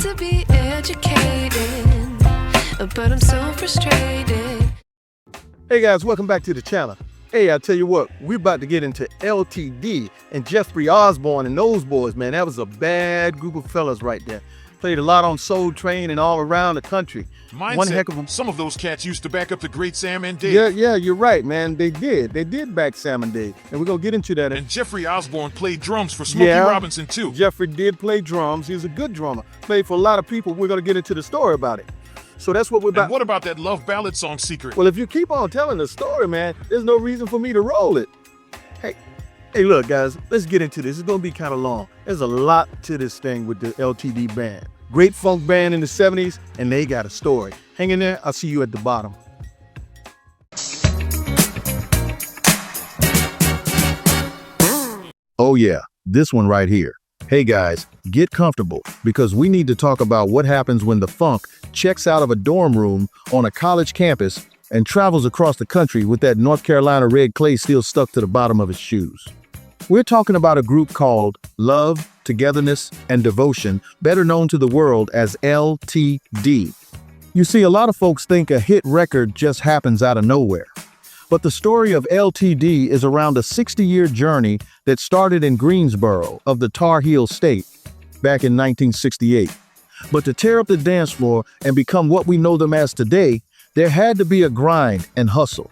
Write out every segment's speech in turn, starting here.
to be educated, but I'm so frustrated. Hey guys, welcome back to the channel. Hey, I tell you what, we're about to get into L.T.D. and Jeffrey Osborne and those boys, man. That was a bad group of fellas right there. Played a lot on Soul Train and all around the country. One heck of a... Some of those cats used to back up the great Sam and Dave. Yeah, you're right, man. They did back Sam and Dave. And we're going to get into that. And Jeffrey Osborne played drums for Smokey Robinson, too. Jeffrey did play drums. He was a good drummer. Played for a lot of people. We're going to get into the story about it. So that's what we're about. And what about that love ballad song, Secret? Well, if you keep on telling the story, man, there's no reason for me to roll it. Hey, look, guys, let's get into this. It's going to be kind of long. There's a lot to this thing with the L.T.D. band. Great funk band in the 70s, and they got a story. Hang in there. I'll see you at the bottom. Oh, yeah, this one right here. Hey guys, get comfortable because we need to talk about what happens when the funk checks out of a dorm room on a college campus and travels across the country with that North Carolina red clay still stuck to the bottom of his shoes. We're talking about a group called Love, Togetherness, and Devotion, better known to the world as L.T.D. You see, a lot of folks think a hit record just happens out of nowhere. But the story of L.T.D. is around a 60-year journey that started in Greensboro of the Tar Heel State back in 1968. But to tear up the dance floor and become what we know them as today, there had to be a grind and hustle.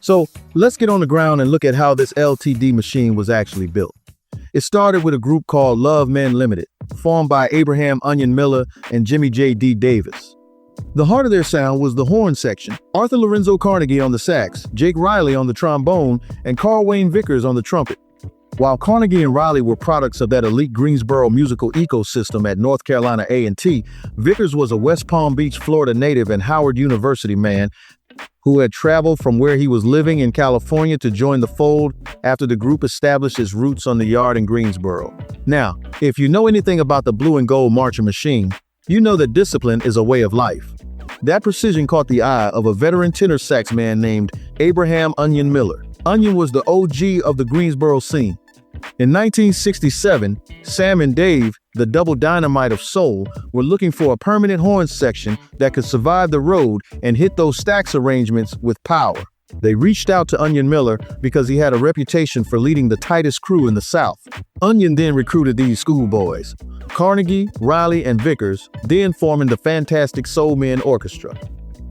So let's get on the ground and look at how this L.T.D. machine was actually built. It started with a group called Love Men Limited, formed by Abraham Onion Miller and Jimmy J.D. Davis. The heart of their sound was the horn section, Arthur Lorenzo Carnegie on the sax, Jake Riley on the trombone, and Carl Wayne Vickers on the trumpet. While Carnegie and Riley were products of that elite Greensboro musical ecosystem at North Carolina A&T, Vickers was a West Palm Beach, Florida native and Howard University man who had traveled from where he was living in California to join the fold after the group established its roots on the yard in Greensboro. Now, if you know anything about the blue and gold marching machine, you know that discipline is a way of life. That precision caught the eye of a veteran tenor sax man named Abraham Onion Miller. Onion was the OG of the Greensboro scene. In 1967, Sam and Dave, the double dynamite of soul, were looking for a permanent horn section that could survive the road and hit those Stax arrangements with power. They reached out to Onion Miller because he had a reputation for leading the tightest crew in the South. Onion then recruited these schoolboys, Carnegie, Riley, and Vickers, then forming the fantastic Soul Men Orchestra.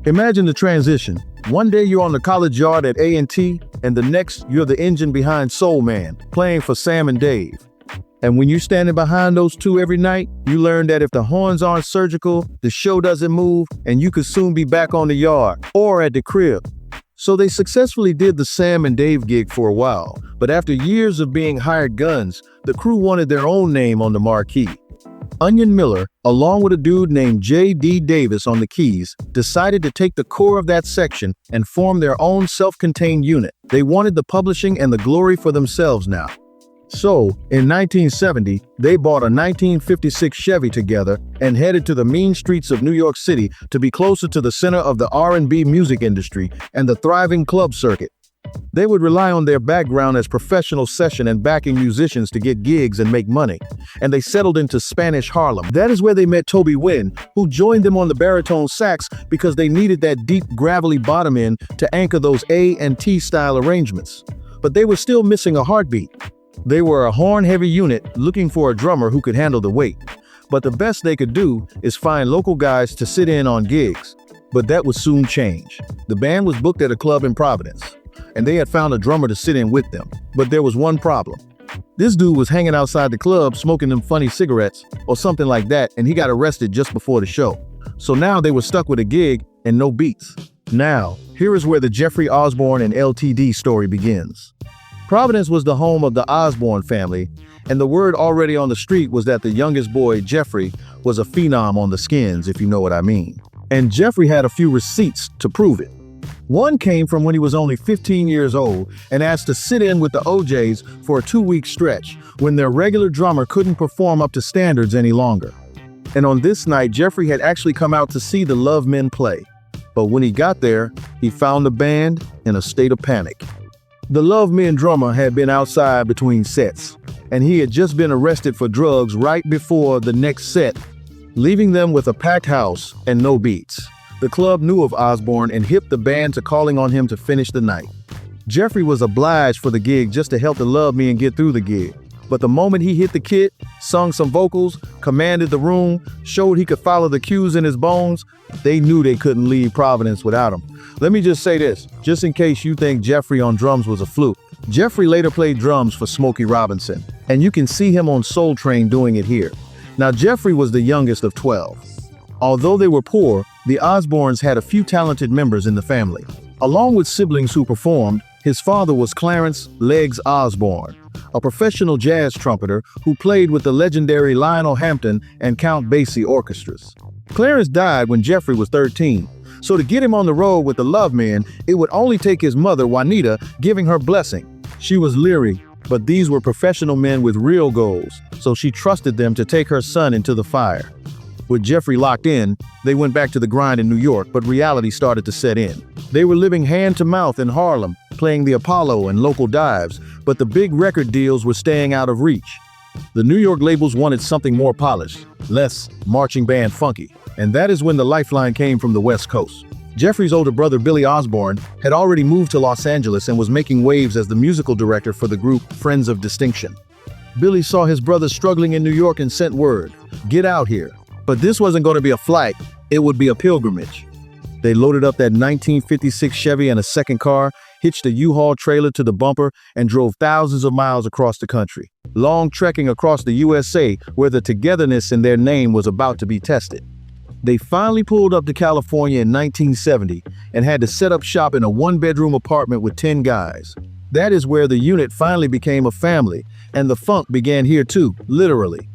Imagine the transition. One day you're on the college yard at A&T, and the next you're the engine behind Soul Man, playing for Sam and Dave. And when you're standing behind those two every night, you learn that if the horns aren't surgical, the show doesn't move, and you could soon be back on the yard or at the crib. So they successfully did the Sam and Dave gig for a while, but after years of being hired guns, the crew wanted their own name on the marquee. Onion Miller, along with a dude named J.D. Davis on the keys, decided to take the core of that section and form their own self-contained unit. They wanted the publishing and the glory for themselves now. So, in 1970, they bought a 1956 Chevy together and headed to the mean streets of New York City to be closer to the center of the R&B music industry and the thriving club circuit. They would rely on their background as professional session and backing musicians to get gigs and make money, and they settled into Spanish Harlem. That is where they met Toby Wynn, who joined them on the baritone sax because they needed that deep, gravelly bottom end to anchor those A&T style arrangements. But they were still missing a heartbeat. They were a horn-heavy unit looking for a drummer who could handle the weight. But the best they could do is find local guys to sit in on gigs. But that would soon change. The band was booked at a club in Providence, and they had found a drummer to sit in with them. But there was one problem. This dude was hanging outside the club smoking them funny cigarettes or something like that, and he got arrested just before the show. So now they were stuck with a gig and no beats. Now, here is where the Jeffrey Osborne and L.T.D. story begins. Providence was the home of the Osborne family, and the word already on the street was that the youngest boy, Jeffrey, was a phenom on the skins, if you know what I mean. And Jeffrey had a few receipts to prove it. One came from when he was only 15 years old and asked to sit in with the OJs for a 2-week stretch when their regular drummer couldn't perform up to standards any longer. And on this night, Jeffrey had actually come out to see the Love Men play. But when he got there, he found the band in a state of panic. The Love Men drummer had been outside between sets, and he had just been arrested for drugs right before the next set leaving them with a packed house and no beats. The club knew of Osborne and hipped the band to calling on him to finish the night. Jeffrey was obliged for the gig just to help the Love Me and get through the gig. But the moment he hit the kit, sung some vocals, commanded the room, showed he could follow the cues in his bones, they knew they couldn't leave Providence without him. Let me just say this, just in case you think Jeffrey on drums was a fluke. Jeffrey later played drums for Smokey Robinson, and you can see him on Soul Train doing it here. Now, Jeffrey was the youngest of 12. Although they were poor, the Osbornes had a few talented members in the family. Along with siblings who performed, his father was Clarence "Legs" Osborne, a professional jazz trumpeter who played with the legendary Lionel Hampton and Count Basie orchestras. Clarence died when Jeffrey was 13, so to get him on the road with the Love Men, it would only take his mother, Juanita, giving her blessing. She was leery, but these were professional men with real goals, so she trusted them to take her son into the fire. With Jeffrey locked in, they went back to the grind in New York, but reality started to set in. They were living hand to mouth in Harlem, playing the Apollo and local dives, but the big record deals were staying out of reach. The New York labels wanted something more polished, less marching band funky, and that is when the lifeline came from the West Coast. Jeffrey's older brother Billy Osborne had already moved to Los Angeles and was making waves as the musical director for the group Friends of Distinction. Billy saw his brother struggling in New York and sent word, "Get out here." But this wasn't going to be a flight, it would be a pilgrimage. They loaded up that 1956 Chevy and a second car, hitched a U-Haul trailer to the bumper, and drove thousands of miles across the country, long trekking across the USA where the togetherness in their name was about to be tested. They finally pulled up to California in 1970 and had to set up shop in a one-bedroom apartment with 10 guys. That is where the unit finally became a family, and the funk began here too, literally.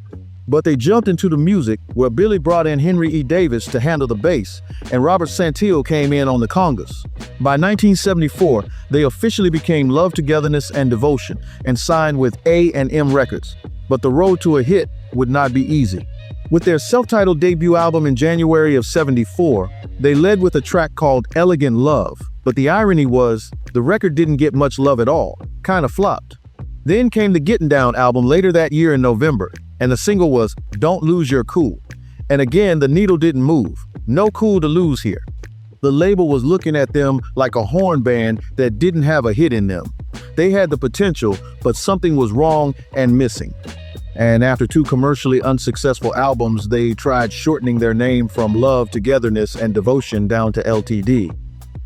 But they jumped into the music, where Billy brought in Henry E. Davis to handle the bass, and Robert Santillo came in on the congas. By 1974, they officially became Love, Togetherness, and Devotion, and signed with A&M Records. But the road to a hit would not be easy. With their self-titled debut album in January of '74, they led with a track called Elegant Love. But the irony was, the record didn't get much love at all, kind of flopped. Then came the Getting Down album later that year in November, and the single was Don't Lose Your Cool. And again, the needle didn't move. No cool to lose here. The label was looking at them like a horn band that didn't have a hit in them. They had the potential, but something was wrong and missing. And after 2 commercially unsuccessful albums, they tried shortening their name from Love, Togetherness, and Devotion down to L.T.D.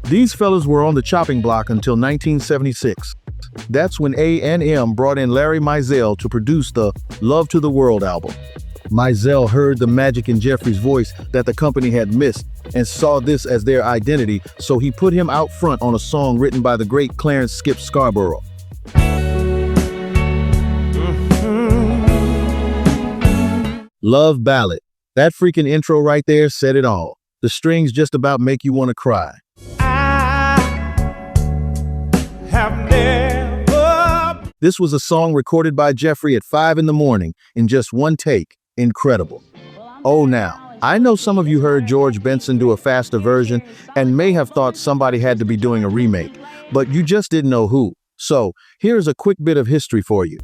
These fellas were on the chopping block until 1976. That's when A&M brought in Larry Mizell to produce the Love to the World album. Mizell heard the magic in Jeffrey's voice that the company had missed and saw this as their identity, so he put him out front on a song written by the great Clarence "Skip" Scarborough. Love Ballad. That freaking intro right there said it all. The strings just about make you want to cry. This was a song recorded by Jeffrey at 5 in the morning in just one take. Incredible. Oh, now, I know some of you heard George Benson do a faster version and may have thought somebody had to be doing a remake, but you just didn't know who. So, here's a quick bit of history for you.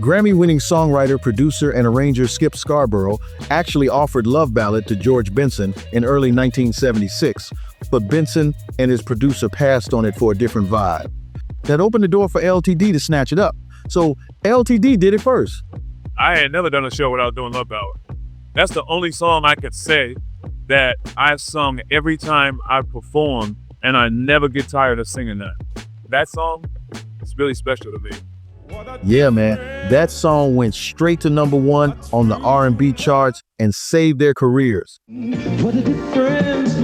Grammy-winning songwriter, producer, and arranger Skip Scarborough actually offered Love Ballad to George Benson in early 1976, but Benson and his producer passed on it for a different vibe. That opened the door for L.T.D. to snatch it up. So L.T.D. did it first. I had never done a show without doing Love Ballad. That's the only song I could say that I've sung every time I perform, and I never get tired of singing that. That song is really special to me. Yeah, man. That song went straight to #1 on the R&B charts and saved their careers. What a difference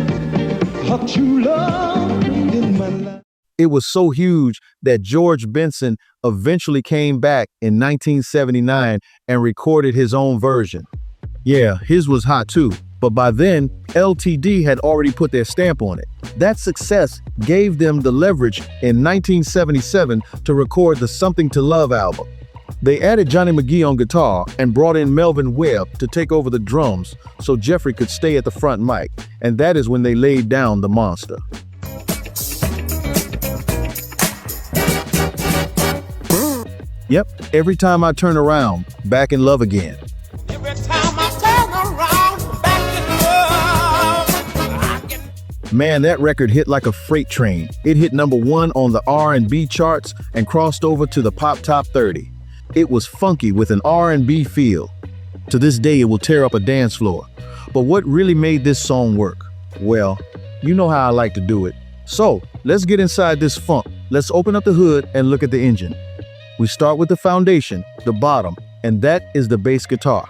of true love in my life. It was so huge that George Benson eventually came back in 1979 and recorded his own version. Yeah, his was hot too, but by then, L.T.D. had already put their stamp on it. That success gave them the leverage in 1977 to record the Something to Love album. They added Johnny McGee on guitar and brought in Melvin Webb to take over the drums so Jeffrey could stay at the front mic, and that is when they laid down the monster. Yep, Every Time I Turn Around, Back in Love Again. Every time I turn around, Man, that record hit like a freight train. It hit #1 on the R&B charts and crossed over to the Pop Top 30. It was funky with an R&B feel. To this day, it will tear up a dance floor. But what really made this song work? Well, you know how I like to do it. So, let's get inside this funk. Let's open up the hood and look at the engine. We start with the foundation, the bottom, and that is the bass guitar.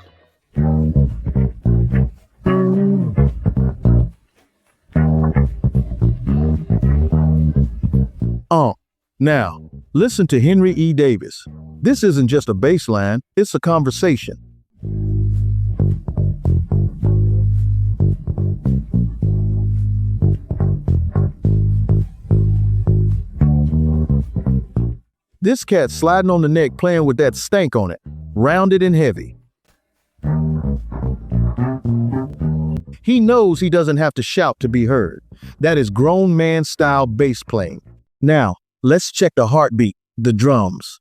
Now, listen to Henry E. Davis. This isn't just a bass line, it's a conversation. This cat's sliding on the neck playing with that stank on it, rounded and heavy. He knows he doesn't have to shout to be heard. That is grown man style bass playing. Now, let's check the heartbeat, the drums.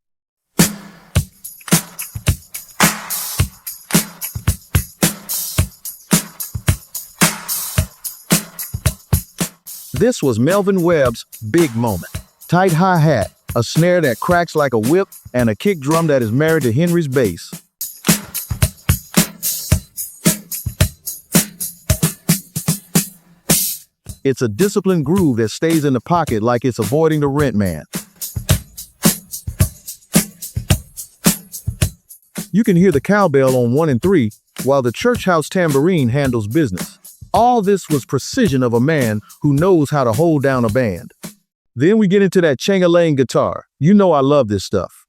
This was Melvin Webb's big moment. Tight hi-hat, a snare that cracks like a whip, and a kick drum that is married to Henry's bass. It's a disciplined groove that stays in the pocket like it's avoiding the rent man. You can hear the cowbell on 1 and 3, while the church house tambourine handles business. All this was precision of a man who knows how to hold down a band. Then we get into that chang-a-lang guitar. You know I love this stuff.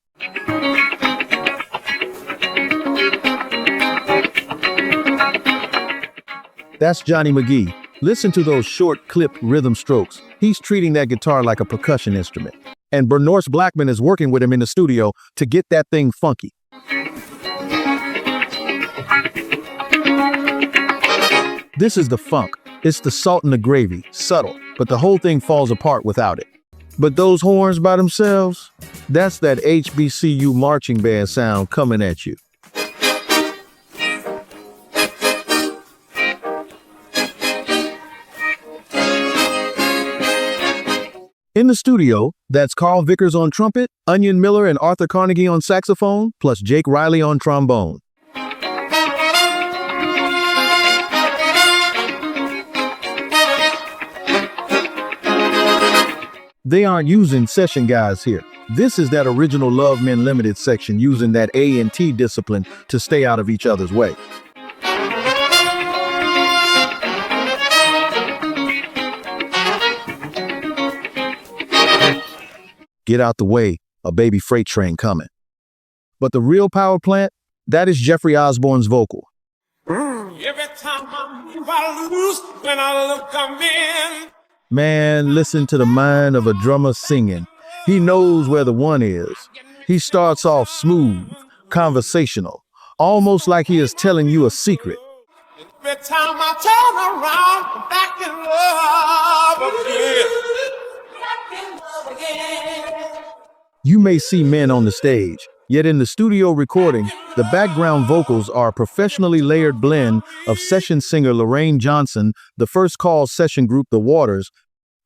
That's Johnny McGee. Listen to those short, clipped rhythm strokes. He's treating that guitar like a percussion instrument. And Bernorce Blackman is working with him in the studio to get that thing funky. This is the funk. It's the salt in the gravy, subtle, but the whole thing falls apart without it. But those horns by themselves, that's that HBCU marching band sound coming at you. In the studio, that's Carl Vickers on trumpet, Onion Miller and Arthur Carnegie on saxophone, plus Jake Riley on trombone. They aren't using session guys here. This is that original Love Men Limited section using that A&T discipline to stay out of each other's way. Get out the way, a baby freight train coming. But the real power plant, that is Jeffrey Osborne's vocal. Every time I move, I lose. When I look, I'm in. Man, listen to the mind of a drummer singing. He knows where the one is. He starts off smooth, conversational, almost like he is telling you a secret. Every time I turn around, I'm back in love again. You may see men on the stage, yet in the studio recording, the background vocals are a professionally layered blend of session singer Lorraine Johnson, the First Call session group The Waters,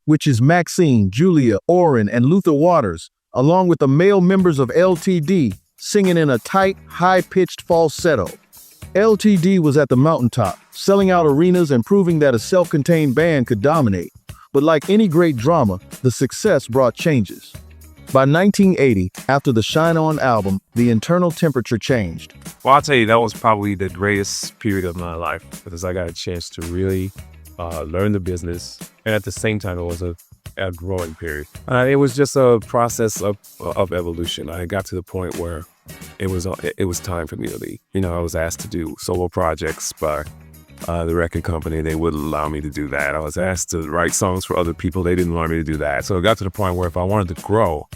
which is Maxine, Julia, Orrin, and Luther Waters, along with the male members of L.T.D. singing in a tight, high-pitched falsetto. L.T.D. was at the mountaintop, selling out arenas and proving that a self-contained band could dominate. But like any great drama, the success brought changes. By 1980, after the Shine On album, the internal temperature changed. Well, I'll tell you, that was probably the greatest period of my life because I got a chance to really learn the business. And at the same time, it was a growing period. It was just a process of evolution. I got to the point where it was time for me to leave. You know, I was asked to do solo projects by the record company. They wouldn't allow me to do that. I was asked to write songs for other people. They didn't allow me to do that. So it got to the point where if I wanted to grow,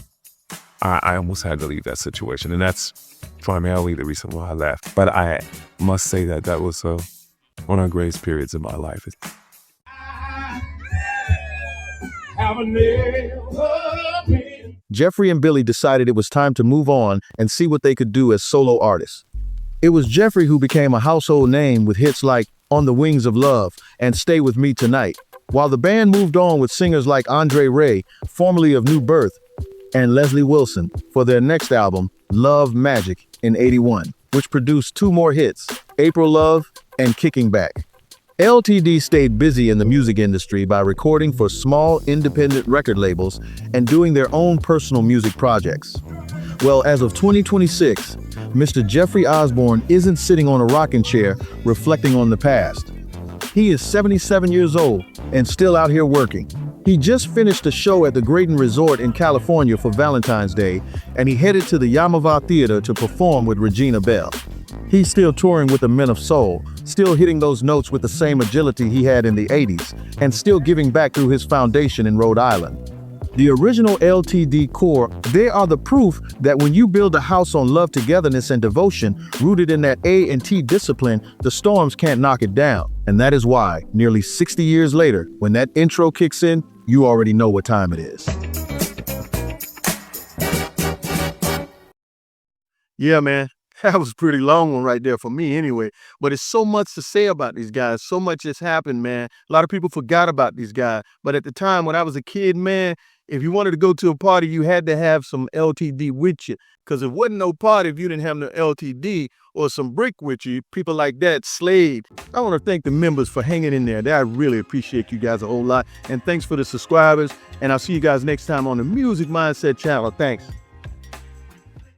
I almost had to leave that situation. And that's primarily the reason why I left. But I must say that that was one of the greatest periods of my life. Jeffrey and Billy decided it was time to move on and see what they could do as solo artists. It was Jeffrey who became a household name with hits like On the Wings of Love and Stay With Me Tonight. While the band moved on with singers like Andre Ray, formerly of New Birth, and Leslie Wilson for their next album, Love Magic, in '81, which produced 2 more hits, April Love and Kicking Back. L.T.D. stayed busy in the music industry by recording for small independent record labels and doing their own personal music projects. Well, as of 2026, Mr. Jeffrey Osborne isn't sitting on a rocking chair reflecting on the past. He is 77 years old and still out here working. He just finished a show at the Graton Resort in California for Valentine's Day, and he headed to the Yamava Theater to perform with Regina Belle. He's still touring with the Men of Soul, still hitting those notes with the same agility he had in the 80s, and still giving back through his foundation in Rhode Island. The original L.T.D. core, they are the proof that when you build a house on love, togetherness, and devotion, rooted in that A&T discipline, the storms can't knock it down. And that is why, nearly 60 years later, when that intro kicks in, you already know what time it is. Yeah, man. That was a pretty long one right there for me anyway. But it's so much to say about these guys. So much has happened, man. A lot of people forgot about these guys. But at the time when I was a kid, man, if you wanted to go to a party, you had to have some LTD with you. Because it wasn't no party if you didn't have no LTD or some brick with you. People like that slayed. I want to thank the members for hanging in there. I really appreciate you guys a whole lot. And thanks for the subscribers. And I'll see you guys next time on the Music Mindset channel. Thanks.